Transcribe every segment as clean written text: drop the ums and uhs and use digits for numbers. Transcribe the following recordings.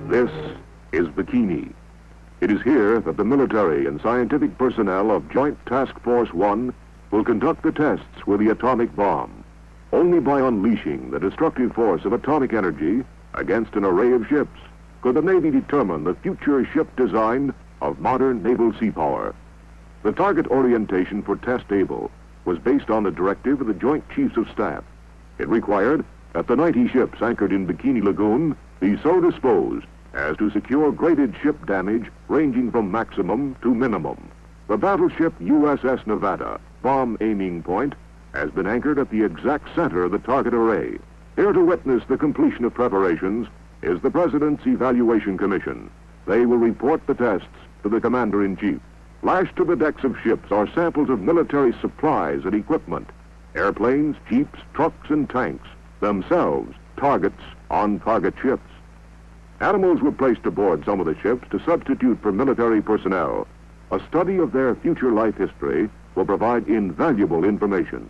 This is Bikini. It is here that the military and scientific personnel of Joint Task Force 1 will conduct the tests with the atomic bomb. Only by unleashing the destructive force of atomic energy against an array of ships could the Navy determine the future ship design of modern naval sea power. The target orientation for Test Able was based on the directive of the Joint Chiefs of Staff. It required that the 90 ships anchored in Bikini Lagoon be so disposed as to secure graded ship damage ranging from maximum to minimum. The battleship USS Nevada, bomb aiming point, has been anchored at the exact center of the target array. Here to witness the completion of preparations is the President's Evaluation Commission. They will report the tests to the Commander-in-Chief. Lashed to the decks of ships are samples of military supplies and equipment, airplanes, jeeps, trucks, and tanks, themselves targets on target ships. Animals were placed aboard some of the ships to substitute for military personnel. A study of their future life history will provide invaluable information.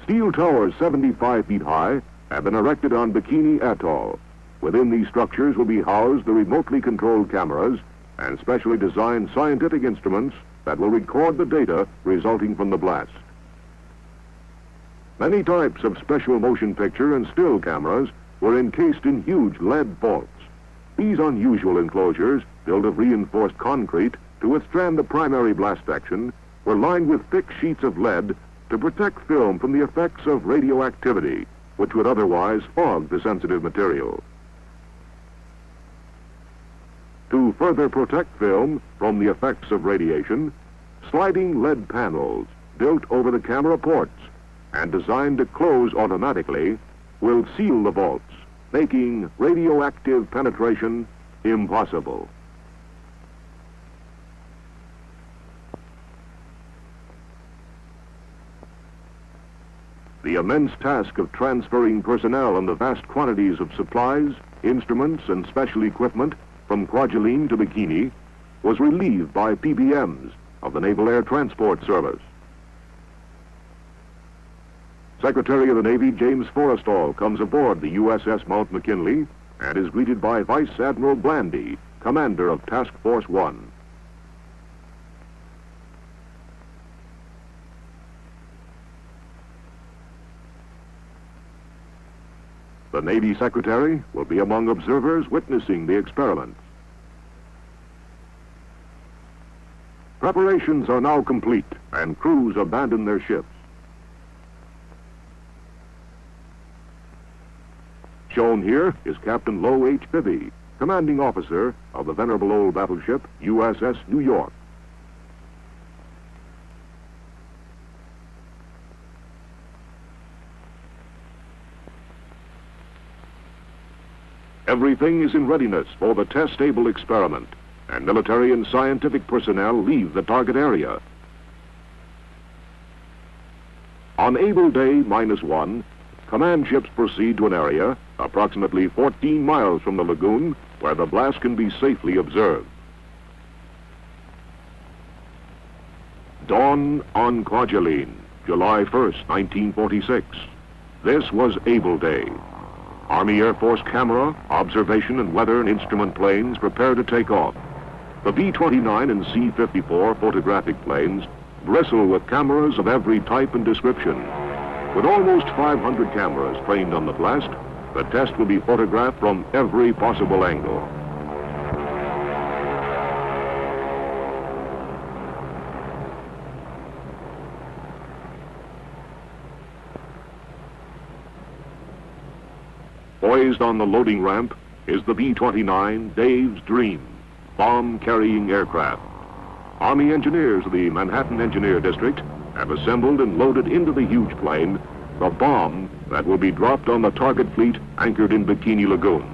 Steel towers 75 feet high have been erected on Bikini Atoll. Within these structures will be housed the remotely controlled cameras and specially designed scientific instruments that will record the data resulting from the blast. Many types of special motion picture and still cameras were encased in huge lead vaults. These unusual enclosures, built of reinforced concrete to withstand the primary blast action, were lined with thick sheets of lead to protect film from the effects of radioactivity, which would otherwise fog the sensitive material. To further protect film from the effects of radiation, sliding lead panels built over the camera ports and designed to close automatically will seal the vaults, making radioactive penetration impossible. The immense task of transferring personnel and the vast quantities of supplies, instruments, and special equipment from Kwajalein to Bikini was relieved by PBMs of the Naval Air Transport Service. Secretary of the Navy James Forrestal comes aboard the USS Mount McKinley and is greeted by Vice Admiral Blandy, commander of Task Force 1. The Navy Secretary will be among observers witnessing the experiments. Preparations are now complete and crews abandon their ships. Shown here is Captain Low H. Bibby, commanding officer of the venerable old battleship USS New York. Everything is in readiness for the Test-Able experiment, and military and scientific personnel leave the target area. On Able Day -1, command ships proceed to an area approximately 14 miles from the lagoon where the blast can be safely observed. Dawn on Kwajalein, July 1st, 1946. This was Able Day. Army Air Force camera, observation, and weather and instrument planes prepare to take off. The B-29 and C-54 photographic planes bristle with cameras of every type and description. With almost 500 cameras trained on the blast, the test will be photographed from every possible angle. Poised on the loading ramp is the B-29 Dave's Dream, bomb-carrying aircraft. Army engineers of the Manhattan Engineer District have assembled and loaded into the huge plane the bomb that will be dropped on the target fleet anchored in Bikini Lagoon.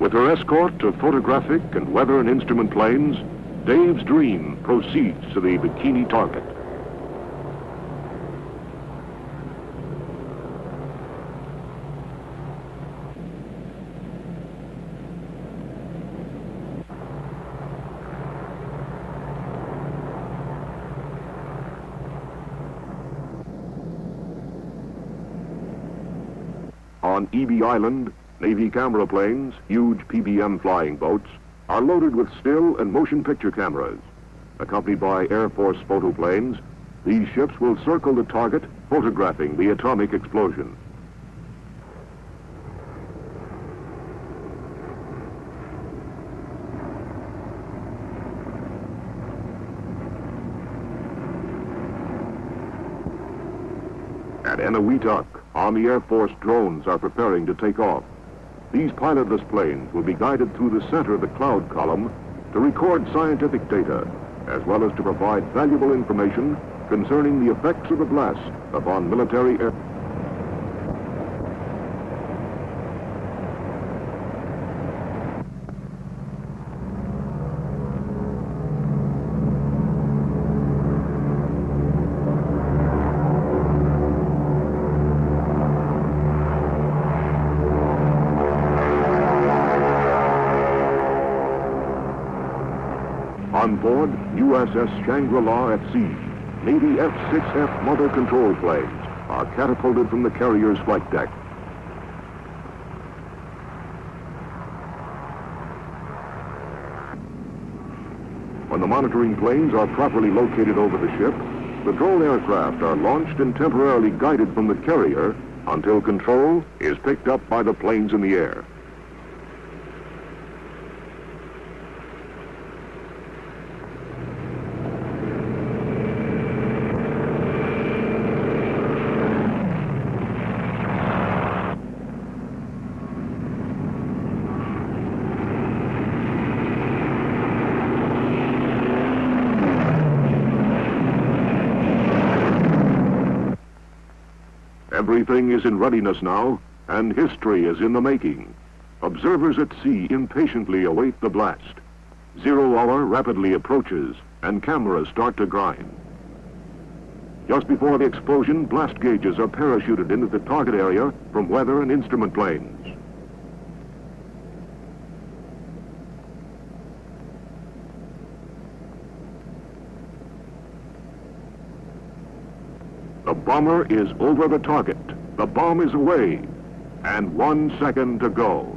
With her escort of photographic and weather and instrument planes, Dave's Dream proceeds to the Bikini target. On EB Island, Navy camera planes, huge PBM flying boats, are loaded with still and motion picture cameras. Accompanied by Air Force photoplanes, these ships will circle the target, photographing the atomic explosion. At Eniwetok, Army Air Force drones are preparing to take off. These pilotless planes will be guided through the center of the cloud column to record scientific data, as well as to provide valuable information concerning the effects of the blast upon military air. On board USS Shangri-La at sea, Navy F-6F mother control planes are catapulted from the carrier's flight deck. When the monitoring planes are properly located over the ship, the drone aircraft are launched and temporarily guided from the carrier until control is picked up by the planes in the air. Everything is in readiness now, and history is in the making. Observers at sea impatiently await the blast. 0 hour rapidly approaches, and cameras start to grind. Just before the explosion, blast gauges are parachuted into the target area from weather and instrument planes. The bomber is over the target. The bomb is away. And 1 second to go.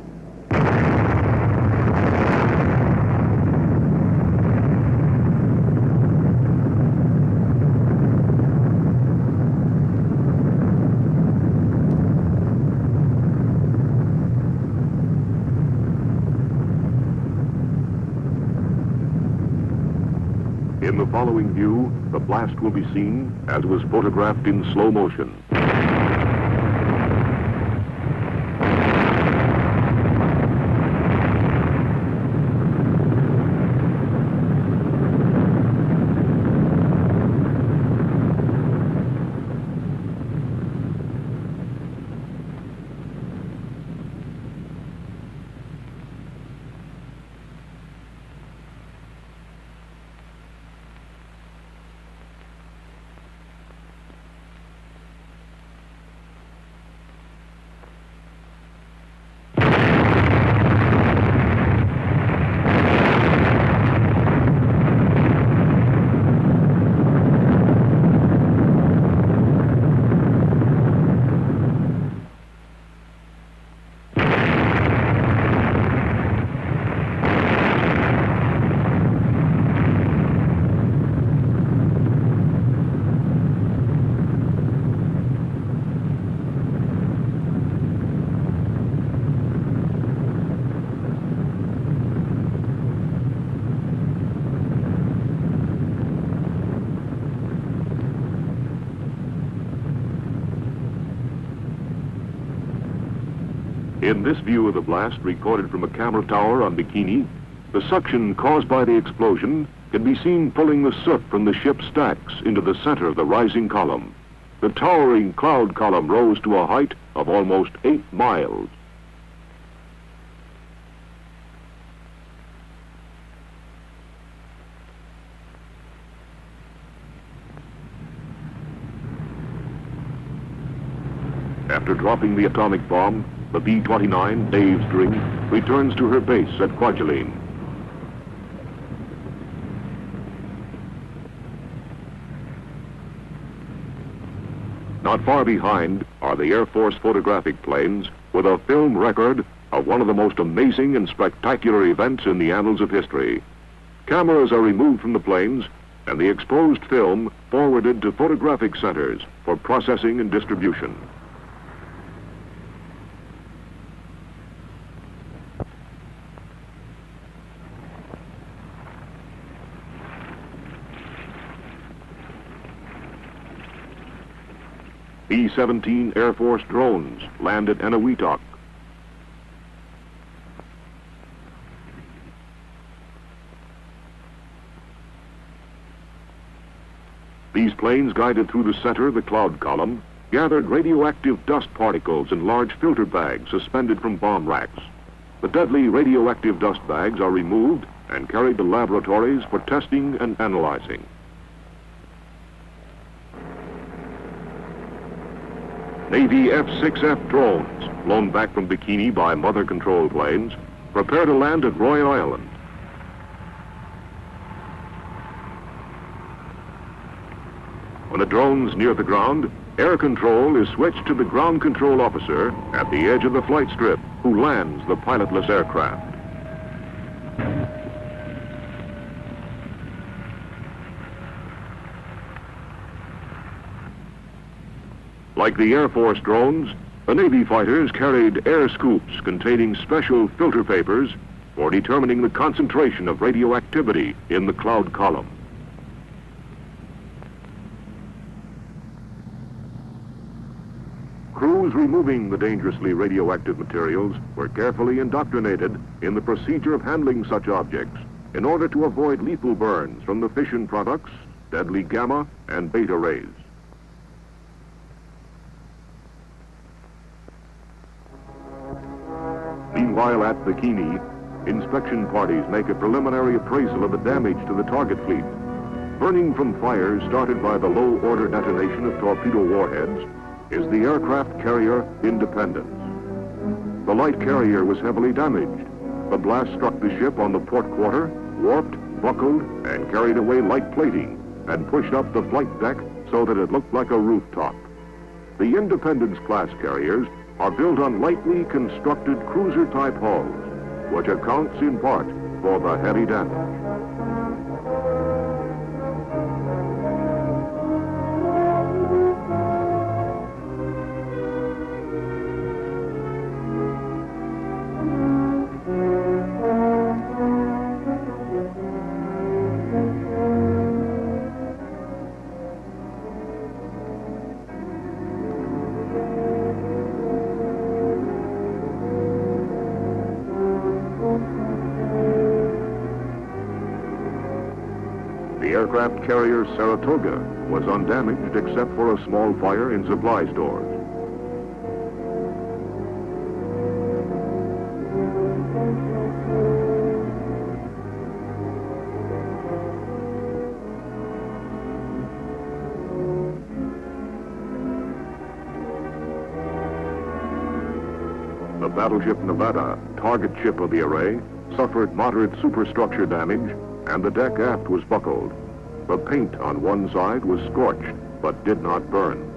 In the following view, the blast will be seen as was photographed in slow motion. In this view of the blast, recorded from a camera tower on Bikini, the suction caused by the explosion can be seen pulling the soot from the ship's stacks into the center of the rising column. The towering cloud column rose to a height of almost 8 miles. After dropping the atomic bomb, the B-29 Dave's Dream returns to her base at Kwajalein. Not far behind are the Air Force photographic planes with a film record of one of the most amazing and spectacular events in the annals of history. Cameras are removed from the planes and the exposed film forwarded to photographic centers for processing and distribution. B-17 Air Force drones land at Eniwetok. These planes, guided through the center of the cloud column, gathered radioactive dust particles in large filter bags suspended from bomb racks. The deadly radioactive dust bags are removed and carried to laboratories for testing and analyzing. Navy F-6F drones, flown back from Bikini by mother control planes, prepare to land at Roy Island. When a drone's near the ground, air control is switched to the ground control officer at the edge of the flight strip, who lands the pilotless aircraft. Like the Air Force drones, the Navy fighters carried air scoops containing special filter papers for determining the concentration of radioactivity in the cloud column. Crews removing the dangerously radioactive materials were carefully indoctrinated in the procedure of handling such objects in order to avoid lethal burns from the fission products, deadly gamma and beta rays. Meanwhile, at Bikini, inspection parties make a preliminary appraisal of the damage to the target fleet. Burning from fires started by the low-order detonation of torpedo warheads is the aircraft carrier Independence. The light carrier was heavily damaged. The blast struck the ship on the port quarter, warped, buckled, and carried away light plating and pushed up the flight deck so that it looked like a rooftop. The Independence-class carriers are built on lightly constructed cruiser-type hulls, which accounts in part for the heavy damage. The aircraft carrier Saratoga was undamaged except for a small fire in supply stores. The battleship Nevada, target ship of the array, suffered moderate superstructure damage, and the deck aft was buckled. The paint on one side was scorched, but did not burn.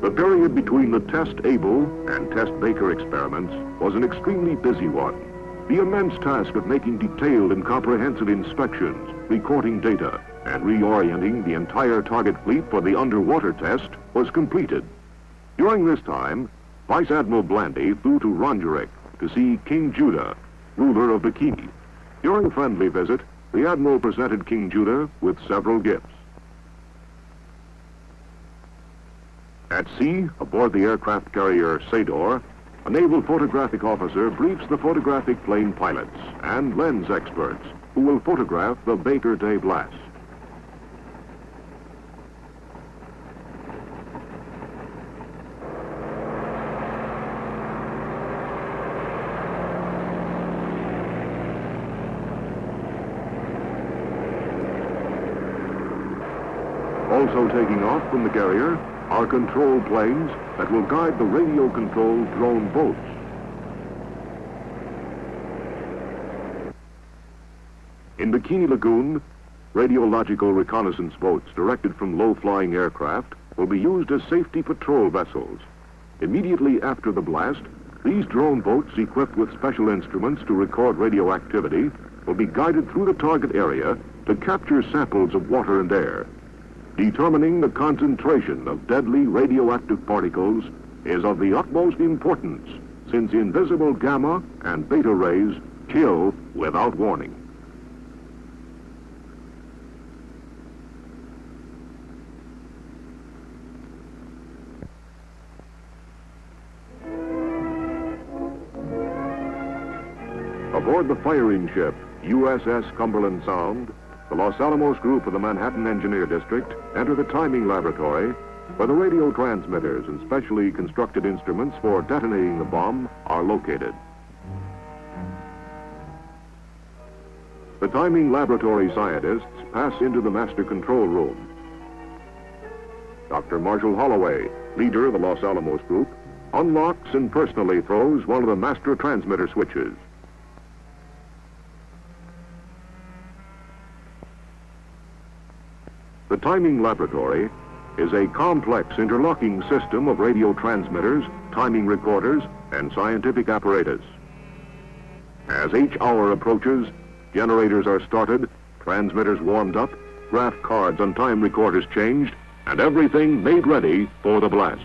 The period between the Test Able and Test Baker experiments was an extremely busy one. The immense task of making detailed and comprehensive inspections, recording data, and reorienting the entire target fleet for the underwater test was completed. During this time, Vice Admiral Blandy flew to Rongerik to see King Judah, ruler of Bikini. During a friendly visit, the Admiral presented King Judah with several gifts. At sea, aboard the aircraft carrier Sador, a naval photographic officer briefs the photographic plane pilots and lens experts who will photograph the Baker Day blast. Also taking off from the carrier are control planes that will guide the radio-controlled drone boats. Bikini Lagoon, radiological reconnaissance boats directed from low-flying aircraft will be used as safety patrol vessels. Immediately after the blast, these drone boats equipped with special instruments to record radioactivity will be guided through the target area to capture samples of water and air. Determining the concentration of deadly radioactive particles is of the utmost importance, since invisible gamma and beta rays kill without warning. Aboard the firing ship USS Cumberland Sound, the Los Alamos group of the Manhattan Engineer District enter the timing laboratory where the radio transmitters and specially constructed instruments for detonating the bomb are located. The timing laboratory scientists pass into the master control room. Dr. Marshall Holloway, leader of the Los Alamos group, unlocks and personally throws one of the master transmitter switches. The timing laboratory is a complex interlocking system of radio transmitters, timing recorders, and scientific apparatus. As each hour approaches, generators are started, transmitters warmed up, graph cards and time recorders changed, and everything made ready for the blast.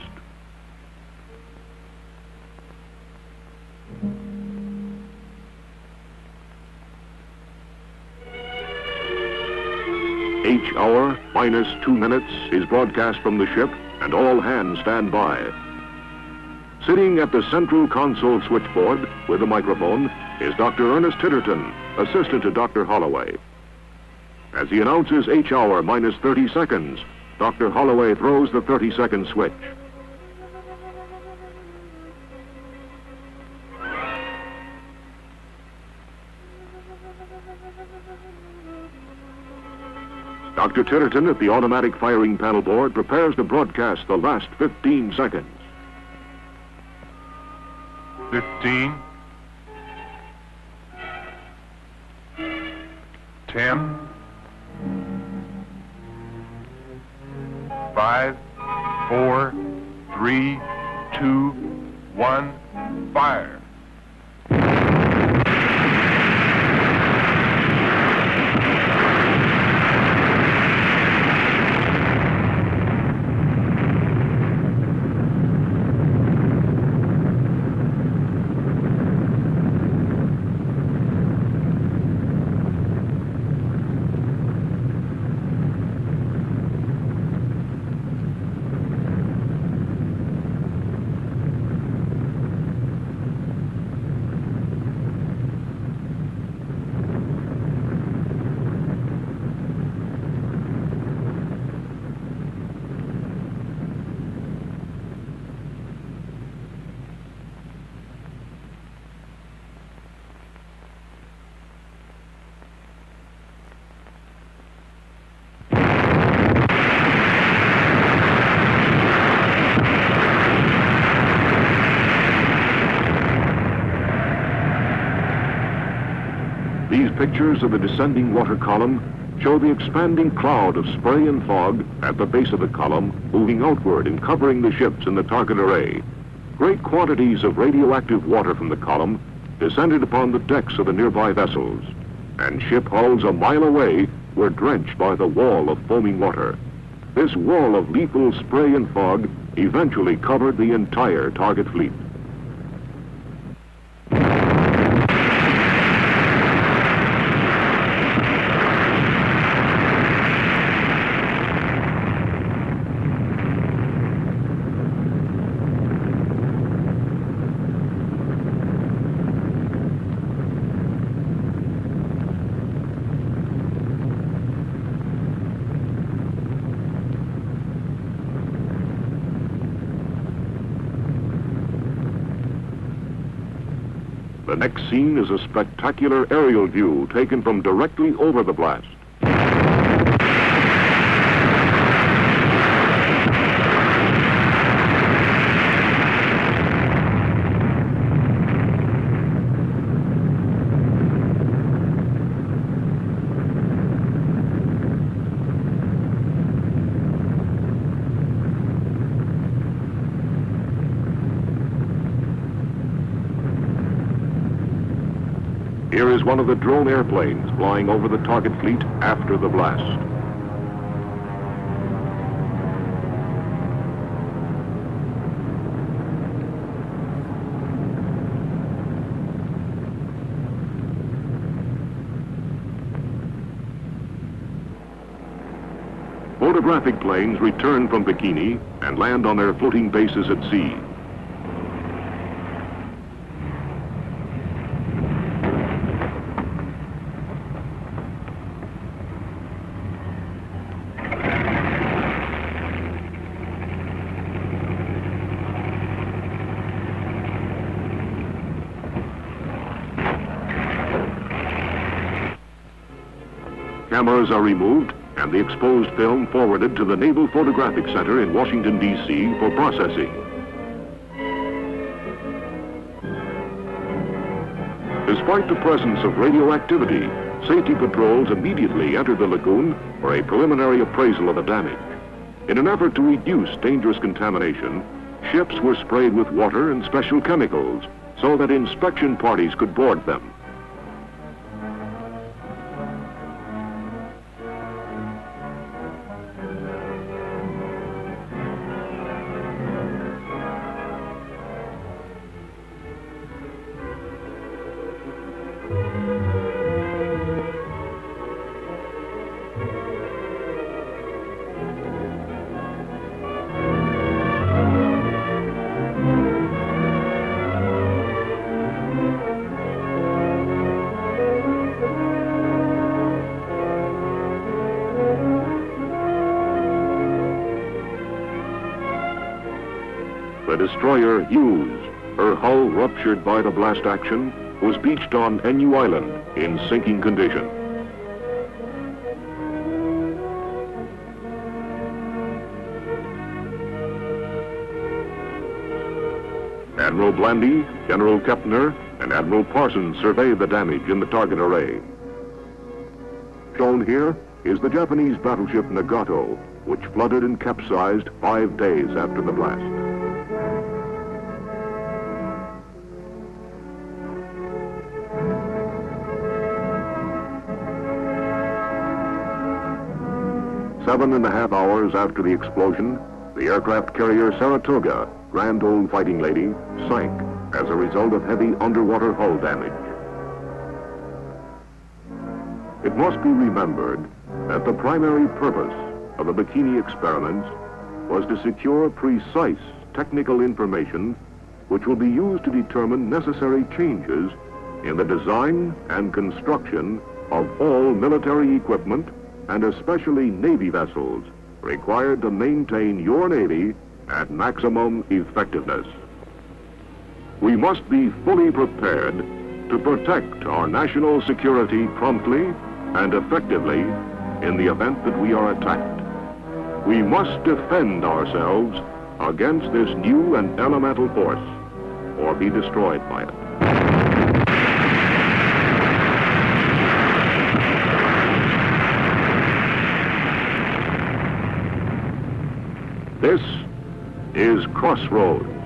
Each hour, minus 2 minutes, is broadcast from the ship, and all hands stand by. Sitting at the central console switchboard with a microphone is Dr. Ernest Titterton, assistant to Dr. Holloway. As he announces H hour minus 30 seconds, Dr. Holloway throws the 30-second switch. Dr. Titterton at the automatic firing panel board prepares to broadcast the last 15 seconds. 15, 10, 5, 4, 3, 2, 1, fire. These pictures of the descending water column show the expanding cloud of spray and fog at the base of the column moving outward and covering the ships in the target array. Great quantities of radioactive water from the column descended upon the decks of the nearby vessels, and ship hulls a mile away were drenched by the wall of foaming water. This wall of lethal spray and fog eventually covered the entire target fleet. The next scene is a spectacular aerial view taken from directly over the blast. Here is one of the drone airplanes flying over the target fleet after the blast. Photographic planes return from Bikini and land on their floating bases at sea. Cameras are removed and the exposed film forwarded to the Naval Photographic Center in Washington, D.C. for processing. Despite the presence of radioactivity, safety patrols immediately entered the lagoon for a preliminary appraisal of the damage. In an effort to reduce dangerous contamination, ships were sprayed with water and special chemicals so that inspection parties could board them. The destroyer Hughes, her hull ruptured by the blast action, was beached on Nu Island in sinking condition. Admiral Blandy, General Kepner, and Admiral Parsons surveyed the damage in the target array. Shown here is the Japanese battleship Nagato, which flooded and capsized 5 days after the blast. Seven and a half hours after the explosion, the aircraft carrier Saratoga, Grand Old Fighting Lady, sank as a result of heavy underwater hull damage. It must be remembered that the primary purpose of the Bikini experiments was to secure precise technical information which will be used to determine necessary changes in the design and construction of all military equipment and especially Navy vessels required to maintain your Navy at maximum effectiveness. We must be fully prepared to protect our national security promptly and effectively in the event that we are attacked. We must defend ourselves against this new and elemental force or be destroyed by it. This is Crossroads.